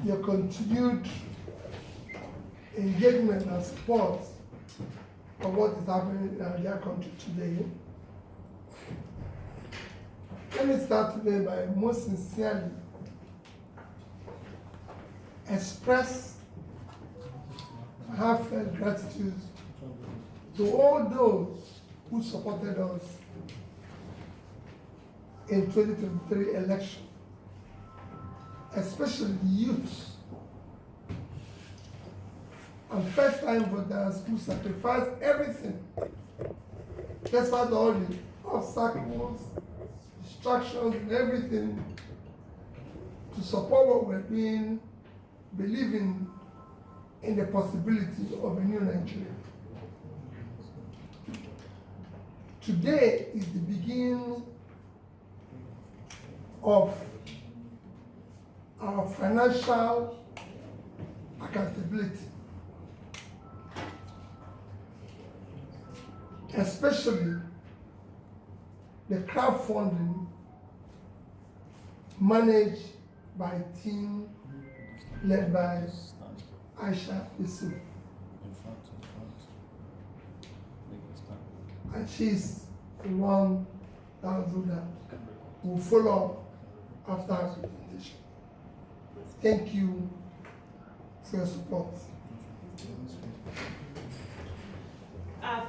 your continued engagement and support of what is happening in our dear country today. Let me start today by most sincerely express heartfelt gratitude to all those who supported us in 2023 election, especially the youths and first-time voters who sacrificed everything, despite all the obstacles, distractions, and everything, to support what we're doing, believing in the possibility of a new Nigeria. Today is the beginning of our financial accountability, especially the crowdfunding managed by a team led by Aisha Yusuf. And she's the one that will do that. We'll follow up after our presentation. Thank you for your support.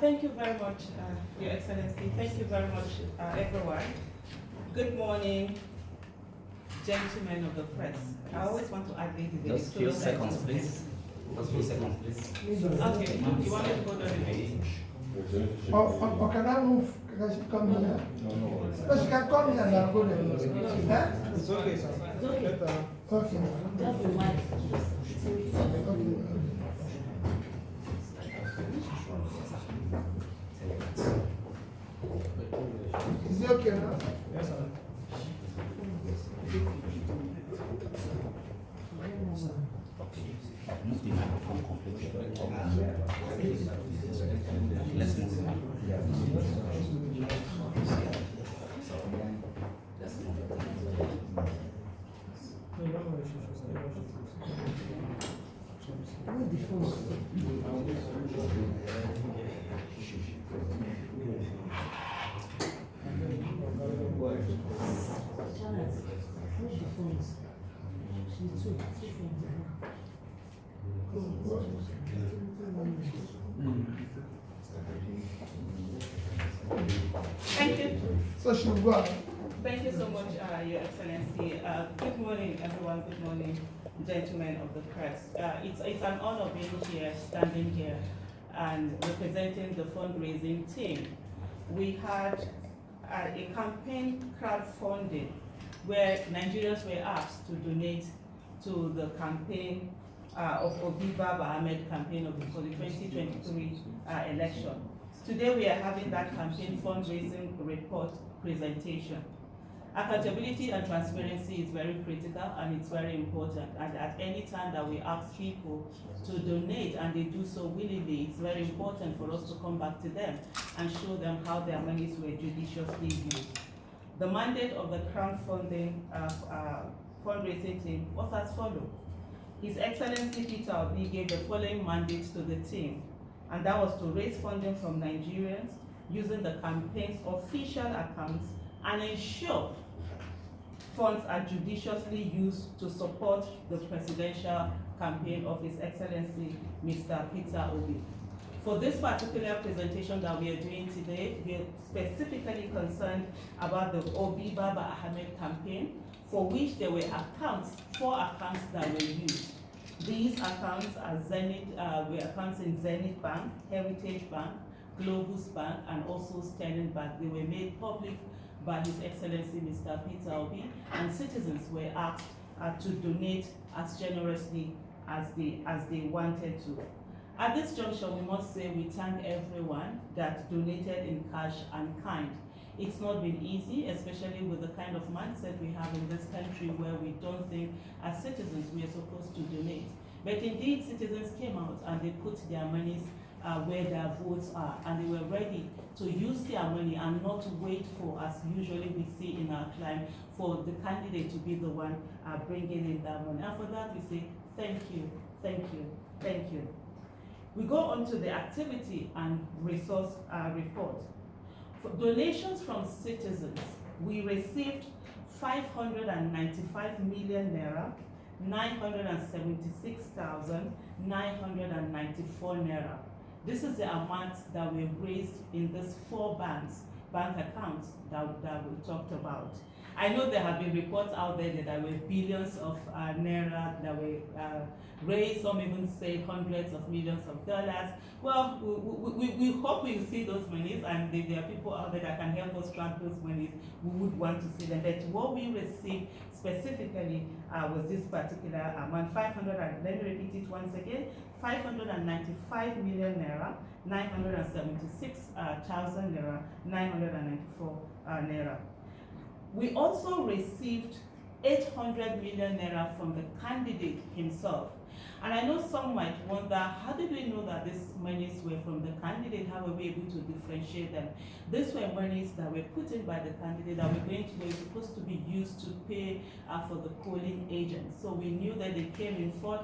Thank you very much, Your Excellency. Thank you very much, everyone. Good morning, gentlemen of the press. I always want to add ladies. Just few seconds, please. Just few seconds, please. Okay, you want me to go to the meeting? Or can I move? Can she come here? No, she can come here and I'll go there. Eh? It's okay, sir. It's okay. Okay. Just the mic. Is it okay now? Yes, sir. Move the microphone completely. Let's move the Where's the phone? Charlotte, where's the phones? She's two phones. Thank you. So she'll go out. Thank you so much, Your Excellency. Good morning, everyone. Good morning, gentlemen of the press. It's an honor being here, standing here, and representing the fundraising team. We had a campaign crowdfunding where Nigerians were asked to donate to the campaign of Obiba Ahmed campaign for the 2023 election. Today we are having that campaign fundraising report presentation. Accountability and transparency is very critical and it's very important. And at any time that we ask people to donate and they do so willingly, it's very important for us to come back to them and show them how their monies were judiciously used. The mandate of the crowdfunding fundraising team was as follows. His Excellency Peter Obi gave the following mandates to the team, and that was to raise funding from Nigerians using the campaign's official accounts and ensure funds are judiciously used to support the presidential campaign of His Excellency Mr. Peter Obi. For this particular presentation that we are doing today, we are specifically concerned about the Obi Baba Ahmed campaign, for which there were accounts, 4 accounts that were used. These accounts are were accounts in Zenith Bank, Heritage Bank, Globus Bank, and also Sterling Bank. They were made public by His Excellency Mr. Peter Obi, and citizens were asked to donate as generously as they wanted to. At this juncture, we must say we thank everyone that donated in cash and kind. It's not been easy, especially with the kind of mindset we have in this country where we don't think as citizens we are supposed to donate. But indeed, citizens came out and they put their monies where their votes are, and they were ready to use their money and not wait for, as usually we see in our climb, for the candidate to be the one bringing in that money. And for that we say thank you, thank you, thank you. We go on to the activity and resource report. For donations from citizens, we received 595 million naira, 976,994 naira. This is the amount that we raised in these 4 bank accounts that we talked about. I know there have been reports out there that there were billions of naira that were raised, some even say hundreds of millions of dollars. Well, we hope we see those monies, and there are people out there that can help us track those monies. We would want to see them. But what we received specifically was this particular amount, let me repeat it once again, 595 million naira, 976,000 naira, 994 naira. We also received 800 million naira from the candidate himself. And I know some might wonder, how did we know that these monies were from the candidate? How were we able to differentiate them? These were monies that were put in by the candidate that were supposed to be used to pay for the polling agents. So we knew that they came in 4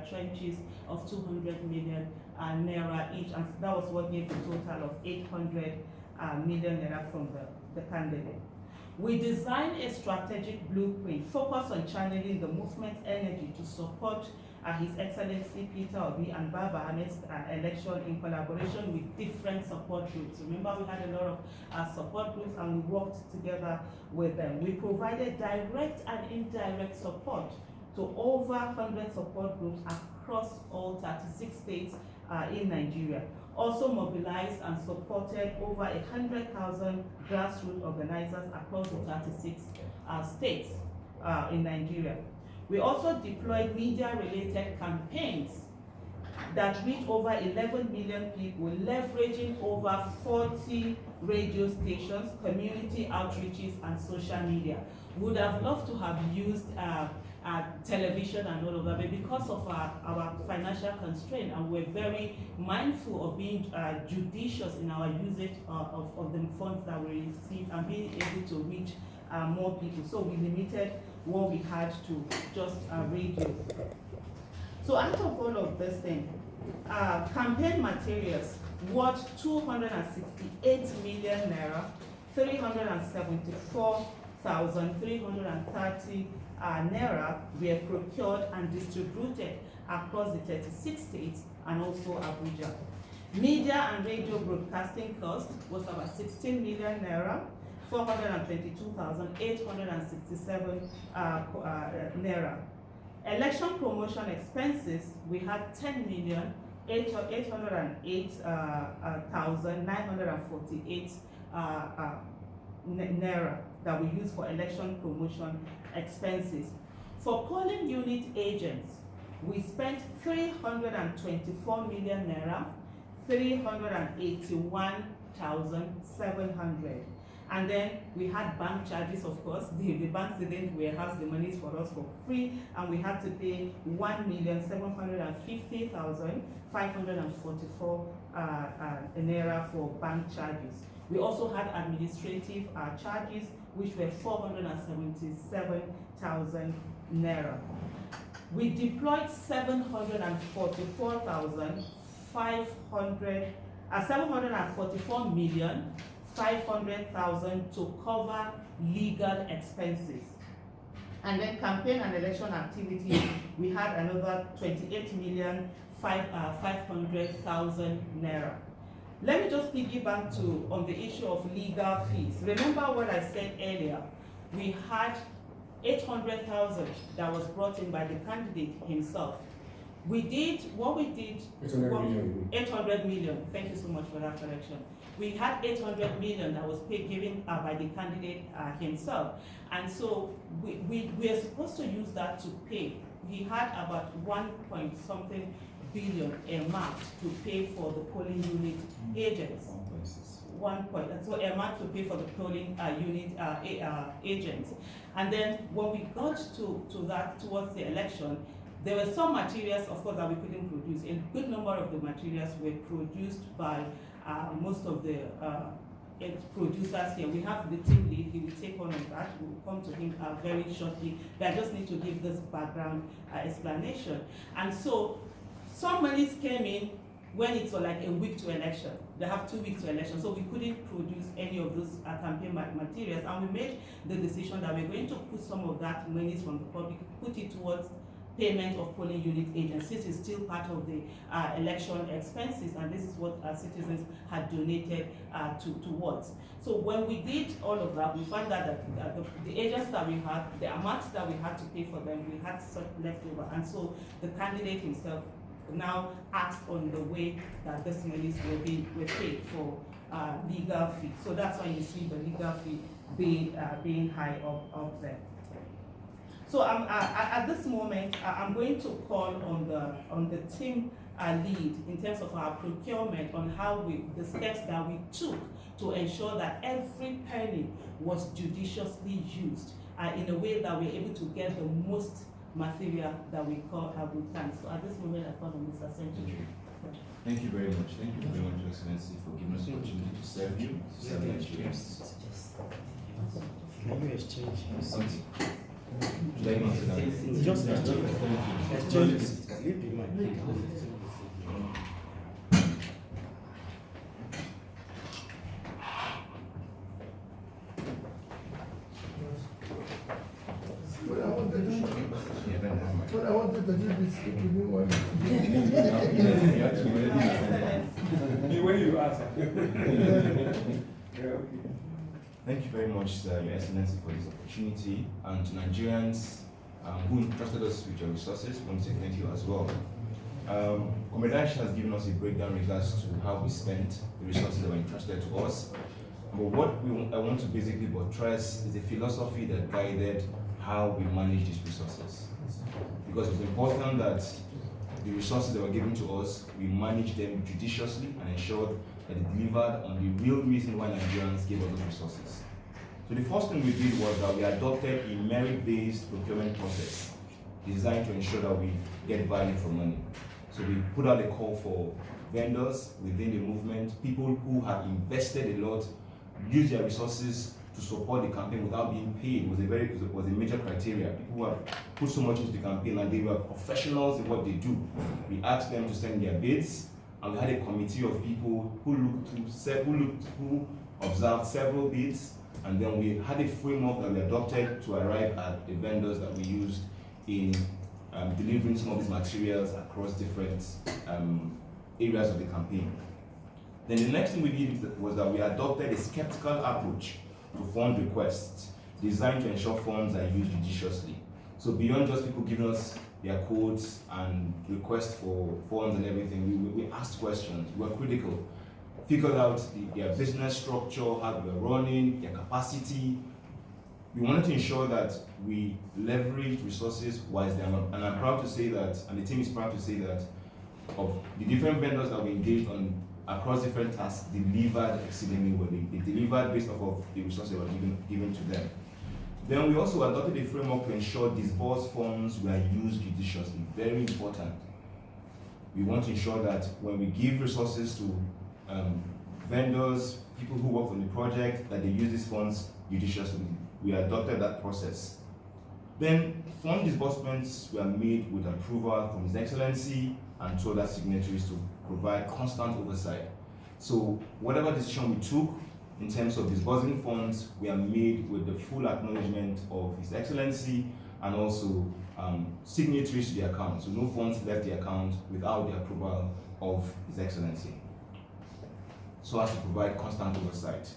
trenches of 200 million naira each, and that was what gave a total of 800 million naira from the candidate. We designed a strategic blueprint focused on channeling the movement's energy to support His Excellency Peter Obi and Baba Ahmed's election in collaboration with different support groups. Remember, we had a lot of support groups, and we worked together with them. We provided direct and indirect support to over 100 support groups across all 36 states in Nigeria. Also mobilized and supported over 100,000 grassroots organizers across the 36 states in Nigeria. We also deployed media-related campaigns that reached over 11 million people, leveraging over 40 radio stations, community outreaches, and social media. Would have loved to have used television and all of that, but because of our financial constraint, and we're very mindful of being judicious in our usage of the funds that we receive and being able to reach more people. So we limited what we had to just radio. So out of all of this thing, campaign materials worth 268 million naira, 374,330 naira were procured and distributed across the 36 states and also Abuja. Media and radio broadcasting cost was about 16 million naira, 422,867 naira. Election promotion expenses, we had 10,808,948 naira that we use for election promotion expenses. For polling unit agents, we spent 324 million naira, 381,700. And then we had bank charges, of course. The banks didn't warehouse the monies for us for free, and we had to pay 1,750,544 naira for bank charges. We also had administrative charges, which were 477,000 naira. We deployed 744,500,000 to cover legal expenses. And then campaign and election activity, we had another 28,500,000 naira. Let me just piggyback on the issue of legal fees. Remember what I said earlier, we had 800,000 that was brought in by the candidate himself. We did 800 million. Thank you so much for that correction. We had 800 million that was given by the candidate himself. And so we are supposed to use that to pay. He had about 1.something billion earmarked to pay for the polling unit agents. 1 so earmarked to pay for the polling unit agents. And then when we got to that towards the election, There were some materials, of course, that we couldn't produce. A good number of the materials were produced by most of the producers here. We have the team lead, he will take on that. We will come to him very shortly. But I just need to give this background explanation. And so, some monies came in when it's like a week to election. They have 2 weeks to election, so we couldn't produce any of those campaign materials, and we made the decision that we're going to put some of that monies from the public, put it towards payment of polling unit agencies. Is still part of the election expenses, and this is what our citizens had donated towards. So when we did all of that, we found out that the agents that we had, the amount that we had to pay for them, we had some left over, and so the candidate himself now asked on the way that these monies were paid for legal fee. So that's why you see the legal fee being high up there. So at this moment, I'm going to call on the team lead in terms of our procurement on how the steps that we took to ensure that every penny was judiciously used in a way that we're able to get the most material that we call good time. So at this moment, I call on Mr. Secretary. Thank you very much. Thank you very much, Your Excellency, for giving us the opportunity to serve you, to serve Nigerians. Can you exchange? Something. Should I not sit down? Just exchange. Exchange. Leave the mic. What I wanted to do, Yeah, then have my. what I wanted to do is to give me one. The way you ask. Thank you very much, sir, Your Excellency, for this opportunity, and to Nigerians who entrusted us with your resources. We want to say thank you as well. Comrade has given us a breakdown in regards to how we spent the resources that were entrusted to us. But what I want to basically buttress is the philosophy that guided how we manage these resources. Because it's important that the resources that were given to us, we manage them judiciously and ensure that they delivered on the real reason why Nigerians gave us those resources. So the first thing we did was that we adopted a merit-based procurement process designed to ensure that we get value for money. So we put out a call for vendors within the movement, people who have invested a lot, use their resources to support the campaign without being paid. It was a major criteria. People who have put so much into the campaign and they were professionals in what they do. We asked them to send their bids, and we had a committee of people who observed several bids, and then we had a framework that we adopted to arrive at the vendors that we used in delivering some of these materials across different areas of the campaign. Then the next thing we did was that we adopted a skeptical approach to fund requests designed to ensure funds are used judiciously. So beyond just people giving us their quotes and requests for funds and everything, we asked questions, we were critical, figured out their business structure, how they were running, their capacity. We wanted to ensure that we leveraged resources wisely, and I'm proud to say that, and the team is proud to say that, of the different vendors that we engaged on across different tasks, delivered exceedingly well. They delivered based off of the resources that were given to them. Then we also adopted a framework to ensure disbursed funds were used judiciously. Very important. We want to ensure that when we give resources to vendors, people who work on the project, that they use these funds judiciously. We adopted that process. Then fund disbursements were made with approval from His Excellency and 2 other signatories to provide constant oversight. So whatever decision we took in terms of disbursing funds, we are made with the full acknowledgement of His Excellency and also signatories to the account. So no funds left the account without the approval of His Excellency, so as to provide constant oversight.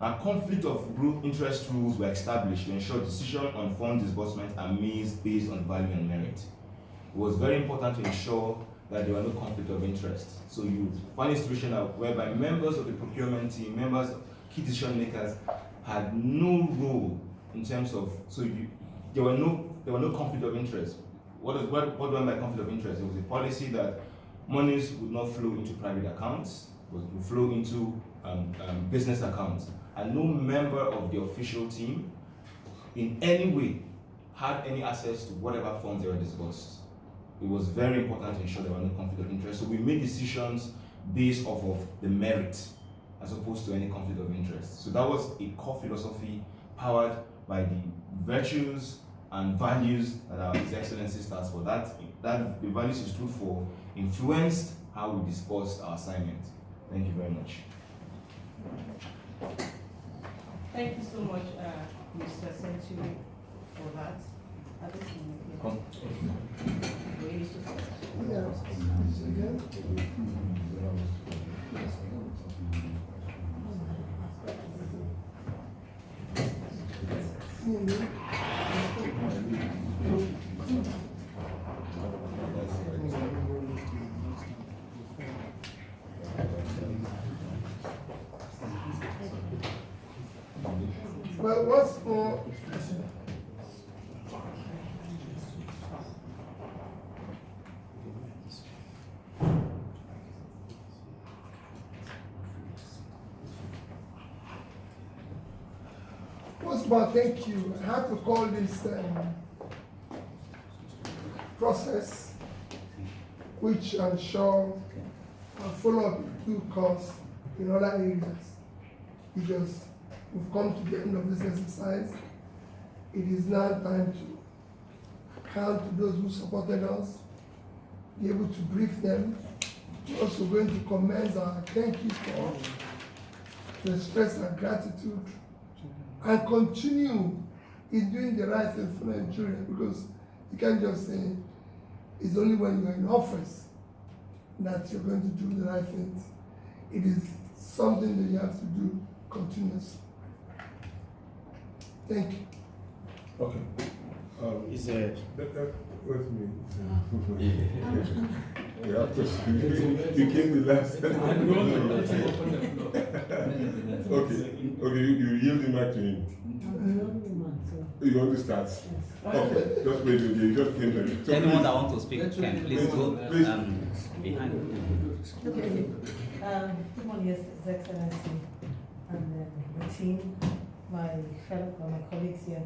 A conflict of interest rules were established to ensure decisions on fund disbursement are made based on value and merit. It was very important to ensure that there were no conflict of interest. So you find a situation whereby members of the procurement team, members, key decision makers, had no role in terms of, there were no conflict of interest. What do I mean by conflict of interest? It was a policy that monies would not flow into private accounts, would flow into business accounts, and no member of the official team in any way had any access to whatever funds they were disbursed. it was very important to ensure there were no conflict of interest. So we made decisions based off of the merit as opposed to any conflict of interest. So that was a core philosophy powered by the virtues and values that our His Excellency stands for. That the values he stood for influenced how we discussed our assignment. Thank you very much. Thank you so much, Mr. Century, for that. At this moment, yeah. Come. We used to say. Yeah. Again? Well, what's more, thank you. I had to call this process, which I'm sure I'll follow up with due course in other areas, because we've come to the end of this exercise. It is now time to count to those who supported us, be able to brief them. We're also going to commend our thank you for, to express our gratitude and continue in doing the right thing for Nigeria, because you can't just say it's only when you're in office that you're going to do the right things. It is something that you have to do continuously. Thank you. Okay. Is there With me. Yeah, of course. You came the last. Okay, you yield the mic to him. You want to start? Okay, just wait, you just came there. So Anyone please. that wants to speak can please go Please. behind. Okay. Good morning, His Excellency, and the team, my colleagues here.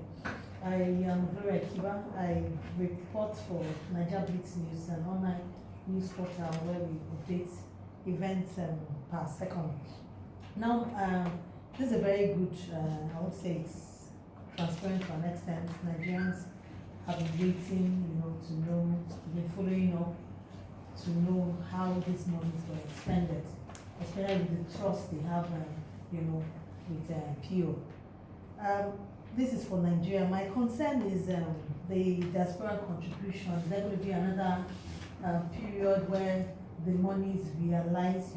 I am Gloria Kiba. I report for Niger Blitz News, an online news portal where we update events per second. Now, this is a very good, I would say it's transparent to an extent. Nigerians have been waiting, to know, been following up, to know how these monies were expended, especially with the trust they have, with PO. This is for Nigeria. My concern is the diaspora contribution. There will be another period where the money is realized,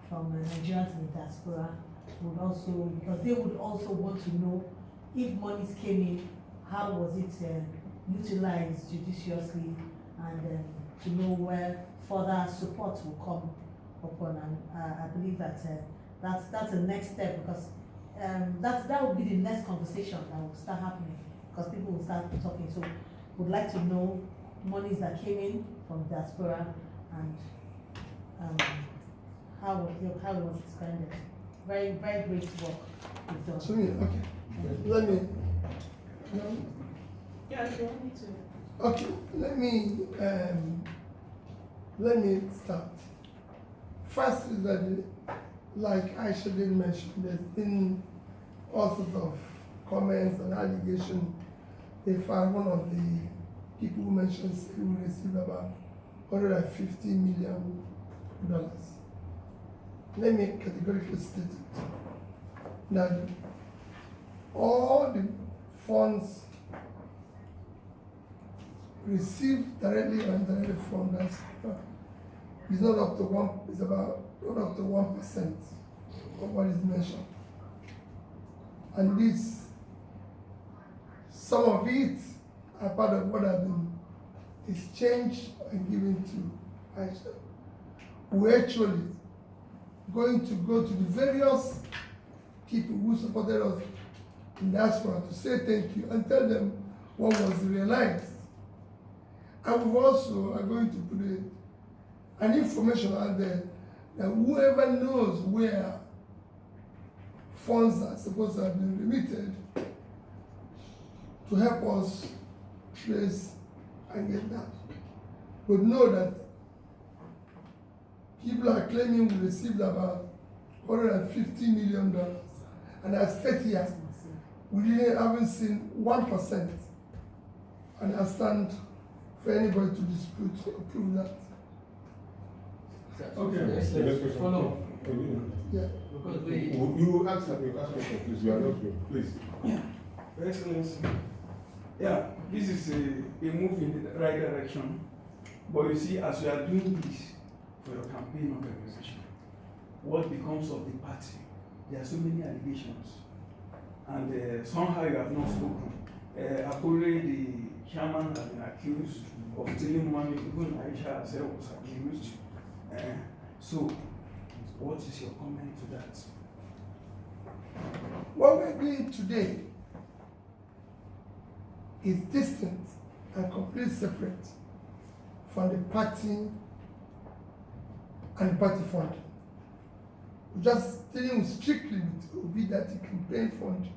from Nigerians in the diaspora, would also, because they would also want to know if monies came in, how was it utilized judiciously, and to know where further support will come upon. And I believe that that's the next step, because that will be the next conversation that will start happening, because people will start talking. So would like to know monies that came in from diaspora and how it was expended. Very, very great work you've done. So, okay. Let me. Yeah, if you want me to. Okay. Let me start. First is that, like Aisha did mention, there's been all sorts of comments and allegations. In fact, one of the people who mentioned said we received about $150 million. Let me categorically state it, that all the funds received directly or indirectly from that is not up to it's about not up to 1% of what is mentioned. And this, some of it are part of what have been exchanged and given to Aisha. We're actually going to go to the various people who supported us in diaspora to say thank you and tell them what was realized. And we also are going to put an information out there that whoever knows where funds are supposed to have been remitted to help us trace and get that. would know that people are claiming we received about $150 million. And I state here, haven't seen 1%. And I stand for anybody to dispute or prove that. Okay, Yes, the next question. follow. Yeah. Because You ask question, please. You are not here, please. Your Excellency, yeah, this is a move in the right direction. But you see, as you are doing this for your campaign organization, what becomes of the party? There are so many allegations. And somehow you have not spoken. Akure, the chairman, has been accused of stealing money. Even Aisha herself was accused. So, what is your comment to that? What we're doing today is distinct and completely separate from the party and the party fund. We're just dealing strictly with Obidati campaign fund.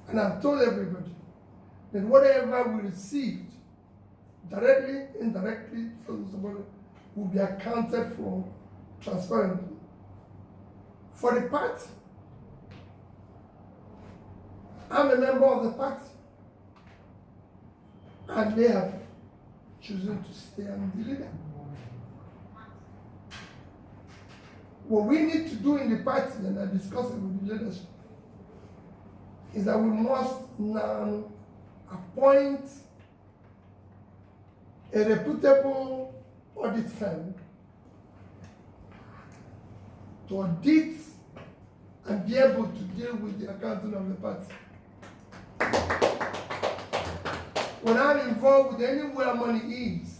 And I've told everybody that whatever we received, directly, indirectly, from somebody, will be accounted for transparently. For the party, I'm a member of the party, and they have chosen to stay and be leader. What we need to do in the party, and I discussed it with the leadership, is that we must now appoint a reputable audit firm to audit and be able to deal with the accounting of the party. When I'm involved with anywhere money is,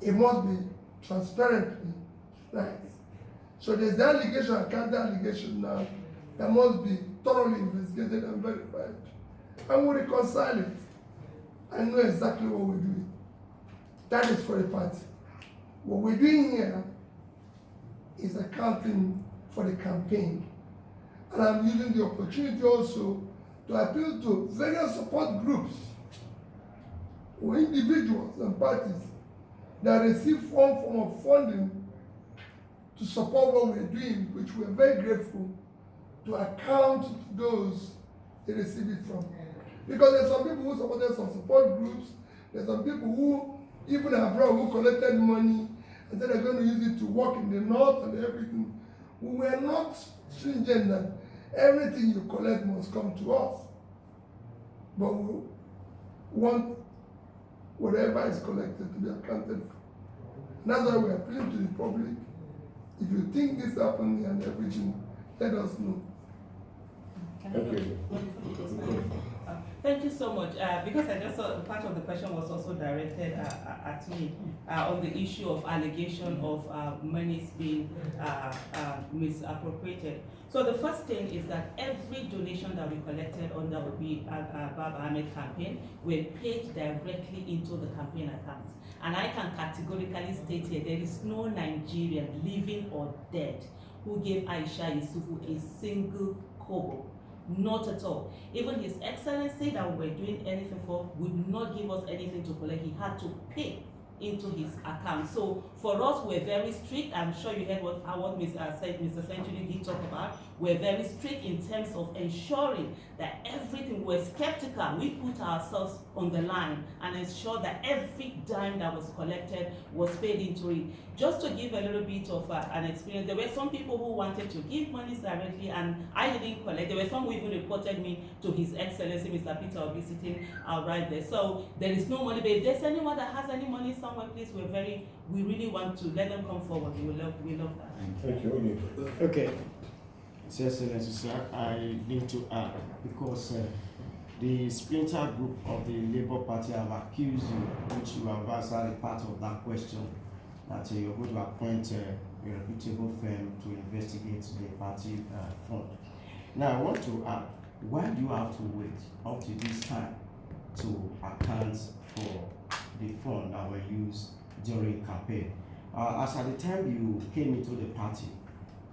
it must be transparently right. So there's the allegation and counter allegation now that must be thoroughly investigated and verified. And we reconcile it and know exactly what we're doing. That is for the party. What we're doing here is accounting for the campaign. And I'm using the opportunity also to appeal to various support groups or individuals and parties that receive some form of funding to support what we're doing, which we're very grateful, to account to those they receive it from. Because there's some people who supported some support groups, there's some people who, even abroad, who collected money and said they're going to use it to work in the north and everything. We were not stringent that everything you collect must come to us. But we want whatever is collected to be accounted for. And that's why we're appealing to the public. If you think this happened and everything, let us know. Okay. Thank you so much. Because I just saw part of the question was also directed at me on the issue of allegation of monies being misappropriated. So the first thing is that every donation that we collected under Baba Ahmed campaign were paid directly into the campaign account. And I can categorically state here, there is no Nigerian, living or dead, who gave Aisha Yusufu a single kobo. Not at all. Even His Excellency that we were doing anything for would not give us anything to collect. He had to pay into his account. So for us, we're very strict. I'm sure you heard what Mr. Century did talk about. We're very strict in terms of ensuring that everything, we're skeptical. We put ourselves on the line and ensure that every dime that was collected was paid into it. Just to give a little bit of an experience, there were some people who wanted to give money directly and I didn't collect. There were some who even reported me to His Excellency, Mr. Peter Obi, sitting right there. So there is no money, but if there's anyone that has any money somewhere, please, we really want to let them come forward. We love that. Thank you. Okay. Sir, Excellency, sir, I need to add, because the splinter group of the Labour Party have accused you, which you have answered a part of that question, that you're going to appoint a reputable firm to investigate the party fund. Now, I want to add, why do you have to wait up to this time to account for the fund that were used during campaign? As at the time you came into the party,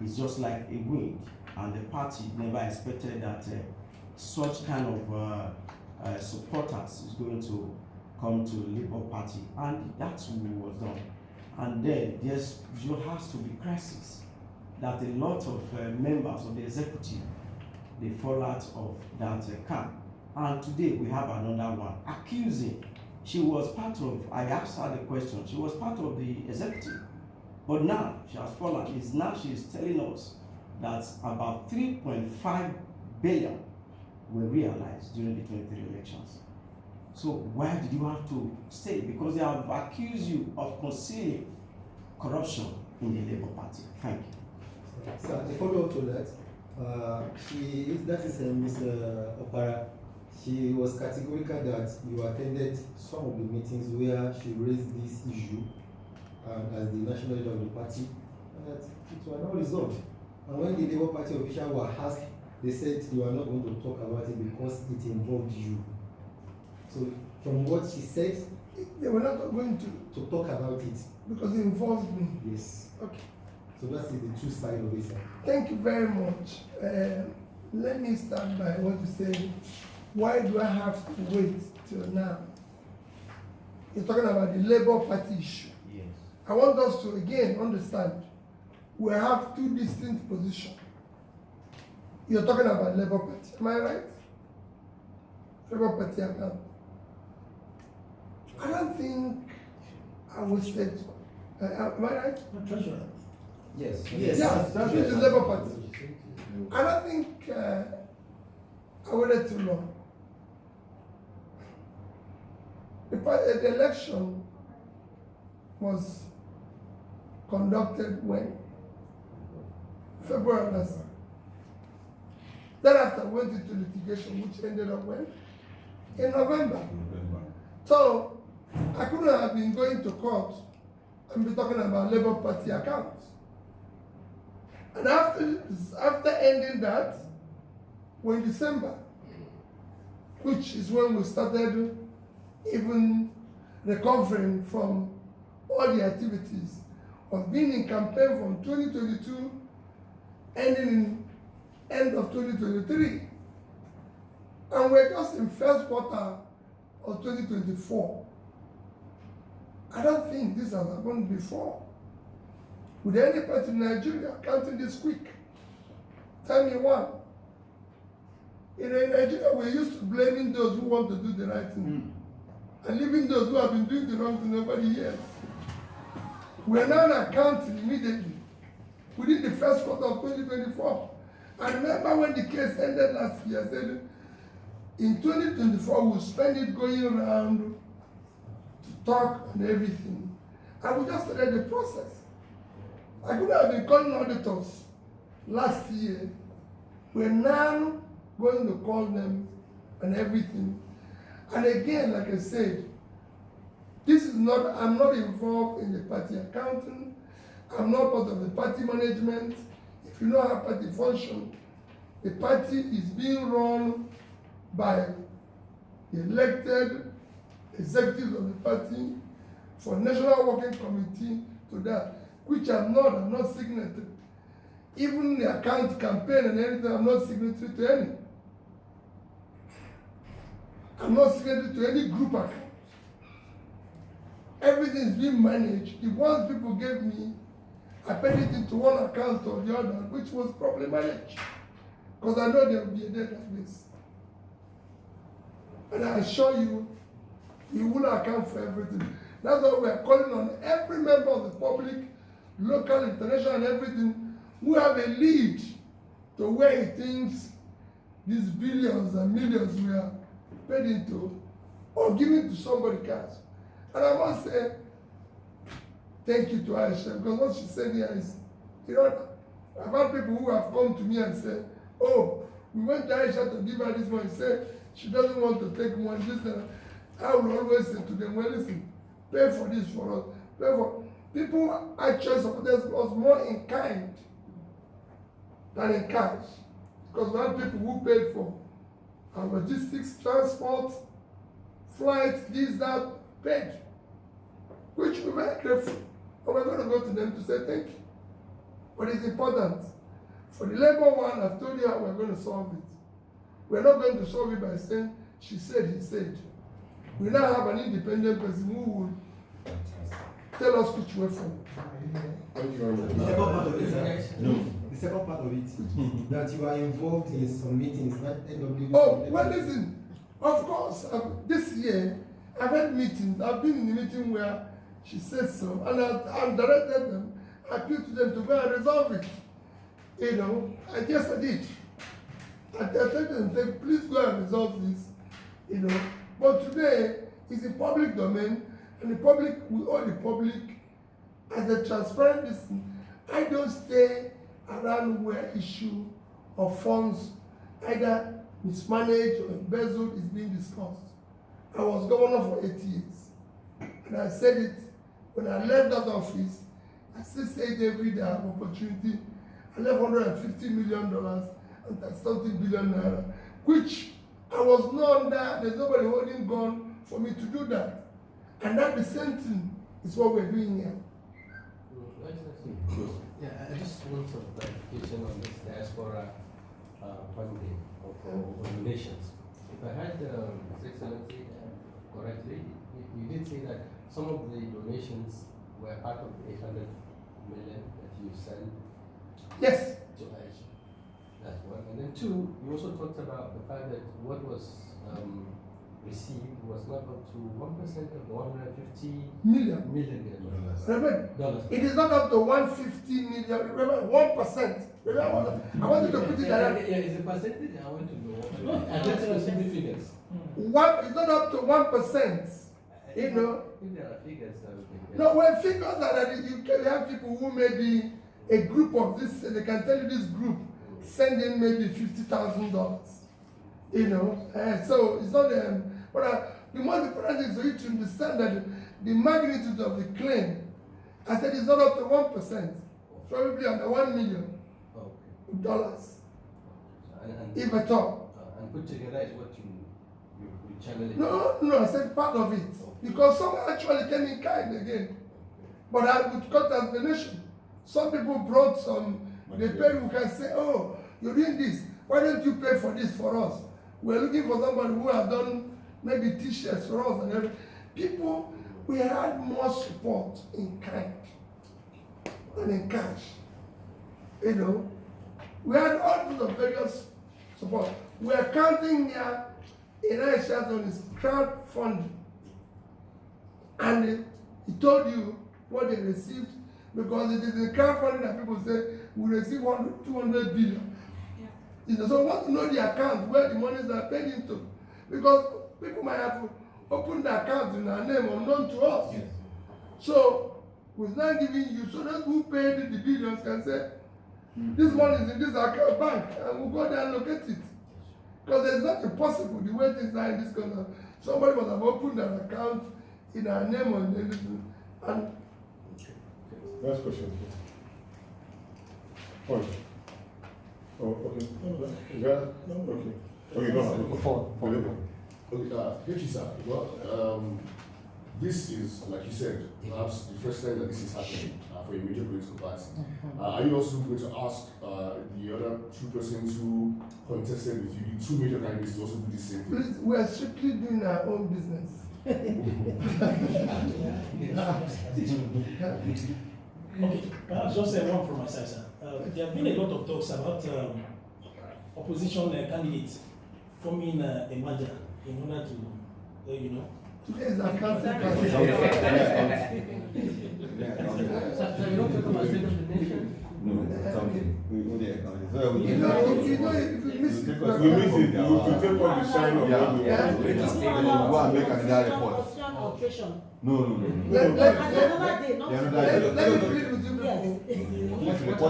it's just like a wind, and the party never expected that such kind of supporters is going to come to Labour Party, and that's what was done. And then there has to be crisis that a lot of members of the executive, they fall out of that camp. And today we have another one accusing. She was part of, I asked her the question, she was part of the executive, but now she has fallen. She is telling us that about 3.5 billion were realized during the 23 elections. So why did you have to stay? Because they have accused you of concealing corruption in the Labour Party. Thank you. So a follow-up to that, that is Ms. Opara. She was categorical that you attended some of the meetings where she raised this issue as the national leader of the party, and that it was not resolved. And when the Labour Party officials were asked, they said you are not going to talk about it because it involved you. So from what she said, they were not going to talk about it. Because it involves me. Yes. Okay. So that's the true side of it, sir. Thank you very much. Let me start by what you say. Why do I have to wait till now? You're talking about the Labour Party issue. Yes. I want us to again understand we have two distinct positions. You're talking about Labour Party, am I right? Labour Party account. I don't think I wasted. Am I right? Treasurer. Yes. Yes. Yeah, that's the Labour Party. I don't think I waited too long. The election was conducted when? February last year. Thereafter went into litigation, which ended up when? In November. So I couldn't have been going to court and be talking about Labour Party accounts. And after ending that, we're in December, which is when we started even recovering from all the activities of being in campaign from 2022, ending in end of 2023. And we're just in first quarter of 2024. I don't think this has happened before. With any party in Nigeria counting this quick. Tell me one. In Nigeria, we're used to blaming those who want to do the right thing. And leaving those who have been doing the wrong thing nobody hears. We're now accounting immediately within the first quarter of 2024. I remember when the case ended last year, I said, in 2024, we'll spend it going around to talk and everything. And we just started the process. I could have been calling auditors last year. We're now going to call them and everything. And again, like I said, this is not, I'm not involved in the party accounting. I'm not part of the party management. If you know how party function, the party is being run by the elected executives of the party for National Working Committee to that, which I'm not signatory. Even the account campaign and anything, I'm not signatory to any. I'm not signatory to any group account. Everything is being managed. The ones people gave me, I paid it into one account or the other, which was probably managed. Because I know there will be a day like this. And I assure you, you will account for everything. That's why we are calling on every member of the public, local, international, and everything, who have a lead to where he thinks these billions and millions we are paid into or given to somebody cash. And I must say, thank you to Aisha, because what she said here is, you know, I've had people who have come to me and said, oh, we went to Aisha to give her this money. Say she doesn't want to take money. I will always say to them, well, listen, pay for this for us. Pay for people actually supported us more in kind than in cash. Because we had people who paid for our logistics, transport, flights, this, that, paid. Which we're very grateful. And we're going to go to them to say thank you. But it's important. For the labor one, I've told you how we're going to solve it. We're not going to solve it by saying, she said, he said. We now have an independent person who will tell us which way forward. Thank you very much. The second part of it, sir. No. The second part of it, that you are involved in some meetings, not NW. Oh, well, listen, of course, this year, I've had meetings, I've been in the meeting where she says so, and I've directed them, I appealed to them to go and resolve it. You know, I guess I did. I directed them, said, please go and resolve this, you know. But today, it's a public domain, and the public, we owe the public as a transparent person. I don't stay around where issue of funds either mismanaged or embezzled is being discussed. I was governor for 8 years, and I said it when I left that office. I still say it every day. I have opportunity. I left $150 million and something billion naira, which I was not under. There's nobody holding gun for me to do that, and that the same thing is what we're doing here. Yeah, I just want some clarification on this diaspora funding or donations. If I heard His Excellency correctly, you did say that some of the donations were part of the 800 million that you sent Yes. to Asia. That's one. And then two, you also talked about the fact that what was received was not up to 1% of the 150 Million. million Remember, dollars. it is not up to 150 million. Remember, 1%. Remember, I want you to put it Yeah, there. it's a percentage I want to know. I just specific figures. One, it's not up to 1%. You know. If there are figures, I would think. No, when figures are that you can have people who may be a group of this, they can tell you this group send in maybe $50,000. You know, so it's not but the most important thing is for you to understand that the magnitude of the claim, I said it's not up to 1%, probably under $1 million. And If at all. and put together is what you channel it. No, I said part of it. Because some actually came in kind again. But I would cut as donation. Some people brought some, they paid, who can say, oh, you're doing this. Why don't you pay for this for us? We're looking for somebody who has done maybe t-shirts for us and everything. People, we had more support in kind than in cash. You know, we had all kinds of various support. We are counting here in Aisha's on his crowdfunding. And he told you what they received, because it is in crowdfunding that people say we receive 200 billion. Yeah. You know, so we want to know the account where the monies are paid into, because people might have opened the account in our name unknown to us. Yes. So we're now giving you, so those who paid the billions can say, this money is in this account bank, and we'll go there and locate it. Because there's nothing possible the way things are in this country. Somebody must have opened an account in our name and everything. And last question. Point. Oh, okay. Is that okay? Okay, go ahead. Okay, thank you, sir. Well, this is, like you said, perhaps the first time that this is happening for a major political party. Are you also going to ask the other two persons who contested with you, the two major candidates, to also do the same thing? please, we are strictly doing our own business. Okay, just one from my side, sir. There have been a lot of talks about opposition candidates forming a merger in order to, you know. Today is our council. So you don't talk about state of the nation? If you miss it, We miss it. To take on the shine of what we want. Go and make another report. No. let Another day, not me plead with you people.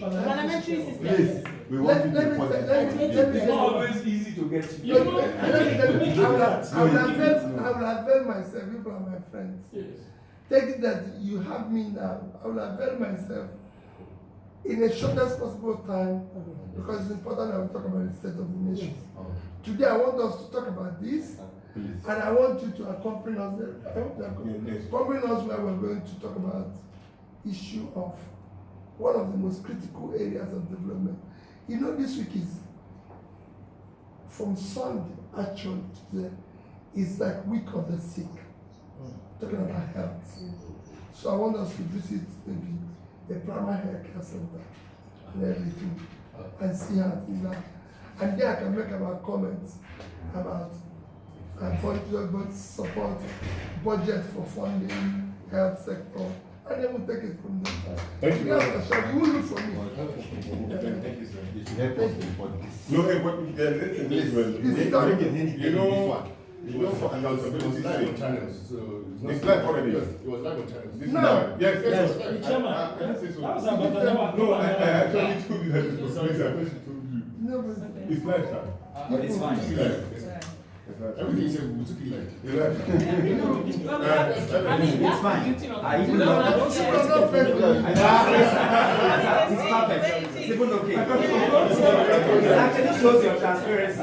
parliamentary system. Please, we want you to report it. It's not always easy to get to. Let me tell you, I will avail myself, you are my friends. Yes. Take it that you have me now, I will avail myself in the shortest possible time, because it's important that we talk about the state of the nation. Today I want us to talk about this, and I want you to accompany us. I hope that accompany us where we're going to talk about issue of one of the most critical areas of development. You know, this week is from Sunday action today is like week of the sick, talking about health. So I want us to visit maybe a primary health care center and everything and see how things are. And there I can make about comments about budget support, budget for funding, health sector, and then we'll take it from there. Thank you. Yes, sir. You will look for me. Thank you, sir. You should help us to report this. No, hey, what, yeah, listen, It's done. You know, for accountability, it's live on channels, so It's live already. It was live on channels. This is No. live. Yes, Yes, yes. yes. Chairman, I didn't say so. that was about an hour. No, I actually told you that it was live. I thought she told you. No, but It's live, sir. It's fine. It's live. It's live. Everything you said, we took it like. It's live. It's fine. I even No, know. no, It's no, no, perfect. It's even okay. It actually shows your transparency.